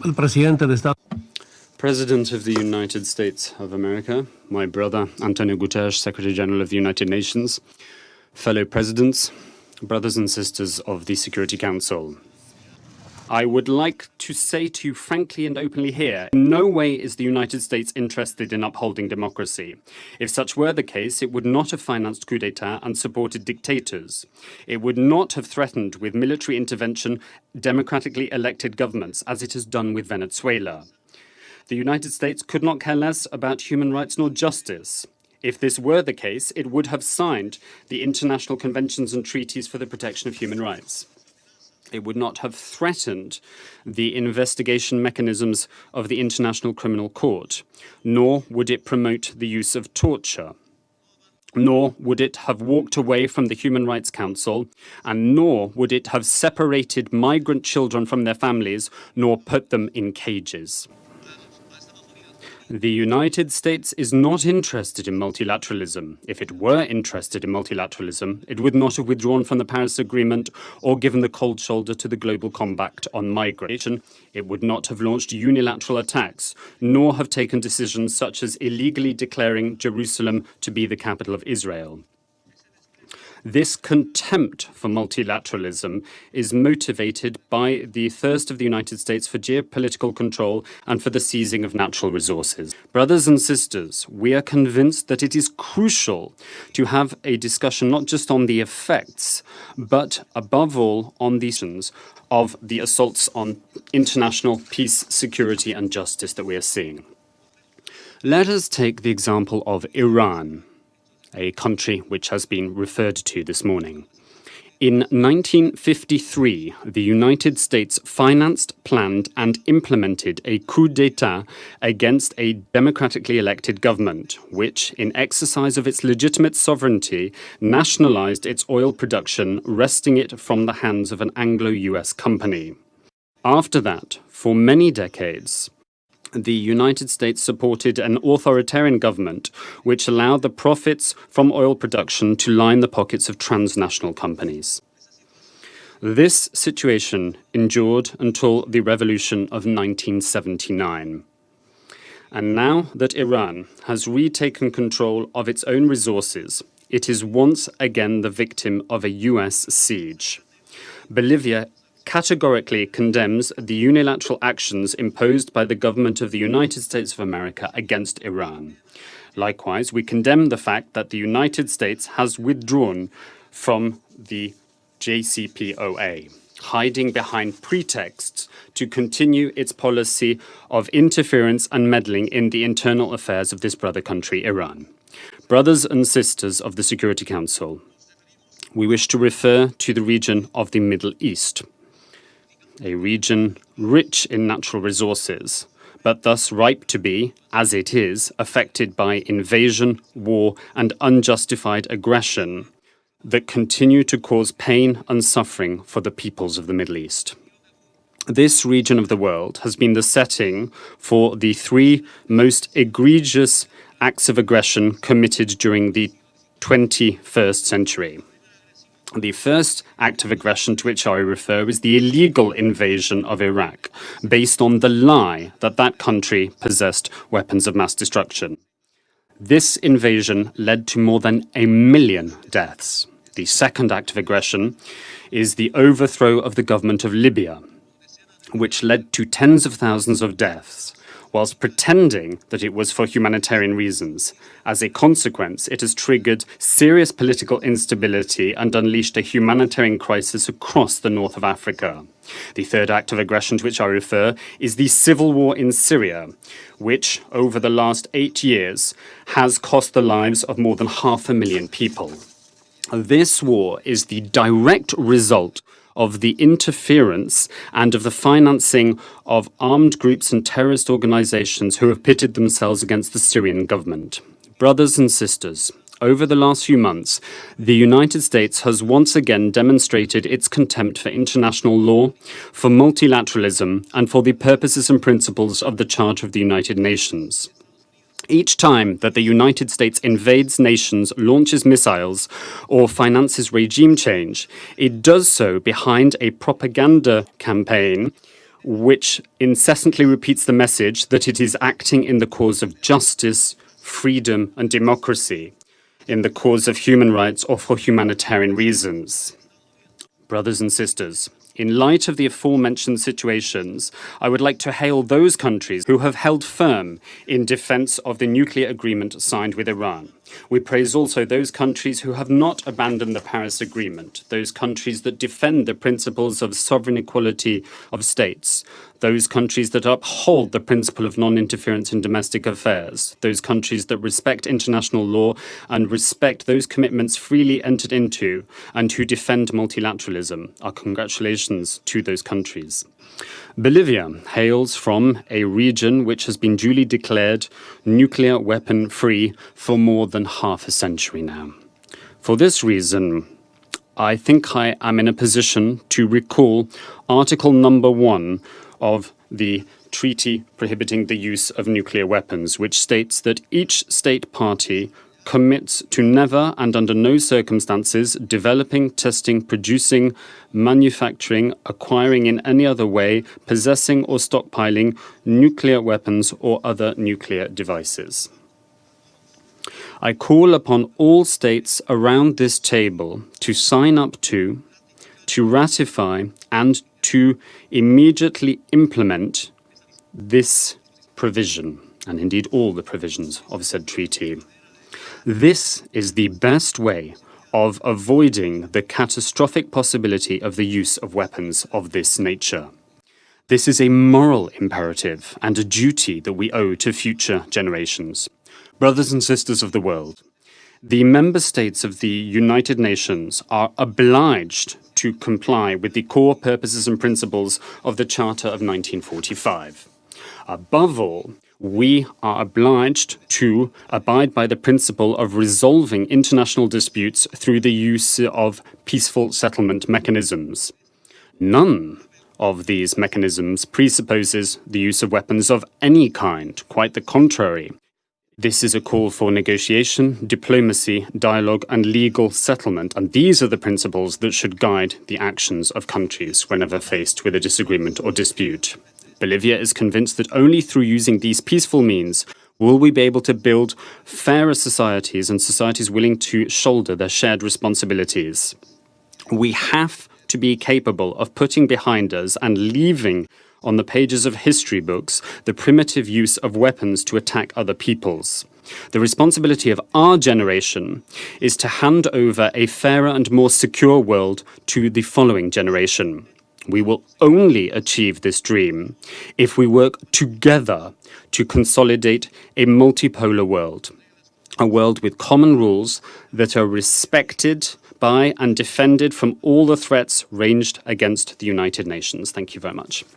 El presidente de Estados President of the United States of America, my brother Antonio Guterres, Secretary General of the United Nations, fellow presidents, brothers and sisters of the Security Council. I would like to say to you frankly and openly here, in no way is the United States interested in upholding democracy. If such were the case, it would not have financed coup d'etat and supported dictators. It would not have threatened with military intervention democratically elected governments, as it has done with Venezuela. The United States could not care less about human rights nor justice. If this were the case, it would have signed the international conventions and treaties for the protection of human rights. It would not have threatened the investigation mechanisms of the International Criminal Court, nor would it promote the use of torture, nor would it have walked away from the Human Rights Council, and nor would it have separated migrant children from their families, nor put them in cages. The United States is not interested in multilateralism. If it were interested in multilateralism, it would not have withdrawn from the Paris Agreement or given the cold shoulder to the Global Compact on migration. It would not have launched unilateral attacks, nor have taken decisions such as illegally declaring Jerusalem to be the capital of Israel. This contempt for multilateralism is motivated by the thirst of the United States for geopolitical control and for the seizing of natural resources. Brothers and sisters, we are convinced that it is crucial to have a discussion not just on the effects, but above all on the reasons of the assaults on international peace, security and justice that we are seeing. Let us take the example of Iran, a country which has been referred to this morning. In 1953, the United States financed, planned, and implemented a coup d'etat against a democratically elected government, which, in exercise of its legitimate sovereignty, nationalized its oil production, wresting it from the hands of an Anglo-US company. After that, for many decades, the United States supported an authoritarian government which allowed the profits from oil production to line the pockets of transnational companies. This situation endured until the revolution of 1979. And now that Iran has retaken control of its own resources, it is once again the victim of a US siege. Bolivia categorically condemns the unilateral actions imposed by the government of the United States of America against Iran. Likewise, we condemn the fact that the United States has withdrawn from the JCPOA, hiding behind pretexts to continue its policy of interference and meddling in the internal affairs of this brother country, Iran. Brothers and sisters of the Security Council, we wish to refer to the region of the Middle East, a region rich in natural resources, but thus ripe to be, as it is, affected by invasion, war, and unjustified aggression that continue to cause pain and suffering for the peoples of the Middle East. This region of the world has been the setting for the three most egregious acts of aggression committed during the 21st century. The first act of aggression to which I refer is the illegal invasion of Iraq, based on the lie that that country possessed weapons of mass destruction. This invasion led to more than 1 million deaths. The second act of aggression is the overthrow of the government of Libya, which led to tens of thousands of deaths, whilst pretending that it was for humanitarian reasons. As a consequence, it has triggered serious political instability and unleashed a humanitarian crisis across the north of Africa. The third act of aggression to which I refer is the civil war in Syria, which, over the last 8 years, has cost the lives of more than 500,000 people. This war is the direct result of the interference and of the financing of armed groups and terrorist organizations who have pitted themselves against the Syrian government. Brothers and sisters, over the last few months, the United States has once again demonstrated its contempt for international law, for multilateralism, and for the purposes and principles of the Charter of the United Nations. Each time that the United States invades nations, launches missiles, or finances regime change, it does so behind a propaganda campaign which incessantly repeats the message that it is acting in the cause of justice, freedom, and democracy, in the cause of human rights or for humanitarian reasons. Brothers and sisters, in light of the aforementioned situations, I would like to hail those countries who have held firm in defense of the nuclear agreement signed with Iran. We praise also those countries who have not abandoned the Paris Agreement, those countries that defend the principles of sovereign equality of states, those countries that uphold the principle of non-interference in domestic affairs, those countries that respect international law and respect those commitments freely entered into, and who defend multilateralism. Our congratulations to those countries. Bolivia hails from a region which has been duly declared nuclear weapon-free for more than half a century now. For this reason, I think I am in a position to recall Article number 1 of the Treaty Prohibiting the Use of Nuclear Weapons, which states that each state party commits to never and under no circumstances developing, testing, producing, manufacturing, acquiring in any other way, possessing or stockpiling nuclear weapons or other nuclear devices. I call upon all states around this table to sign up to ratify, and to immediately implement this provision, and indeed all the provisions of said treaty. This is the best way of avoiding the catastrophic possibility of the use of weapons of this nature. This is a moral imperative and a duty that we owe to future generations. Brothers and sisters of the world, the member states of the United Nations are obliged to comply with the core purposes and principles of the Charter of 1945. Above all, we are obliged to abide by the principle of resolving international disputes through the use of peaceful settlement mechanisms. None of these mechanisms presupposes the use of weapons of any kind, quite the contrary. This is a call for negotiation, diplomacy, dialogue, and legal settlement, and these are the principles that should guide the actions of countries whenever faced with a disagreement or dispute. Bolivia is convinced that only through using these peaceful means will we be able to build fairer societies and societies willing to shoulder their shared responsibilities. We have to be capable of putting behind us and leaving on the pages of history books the primitive use of weapons to attack other peoples. The responsibility of our generation is to hand over a fairer and more secure world to the following generation. We will only achieve this dream if we work together to consolidate a multipolar world, a world with common rules that are respected by and defended from all the threats ranged against the United Nations. Thank you very much.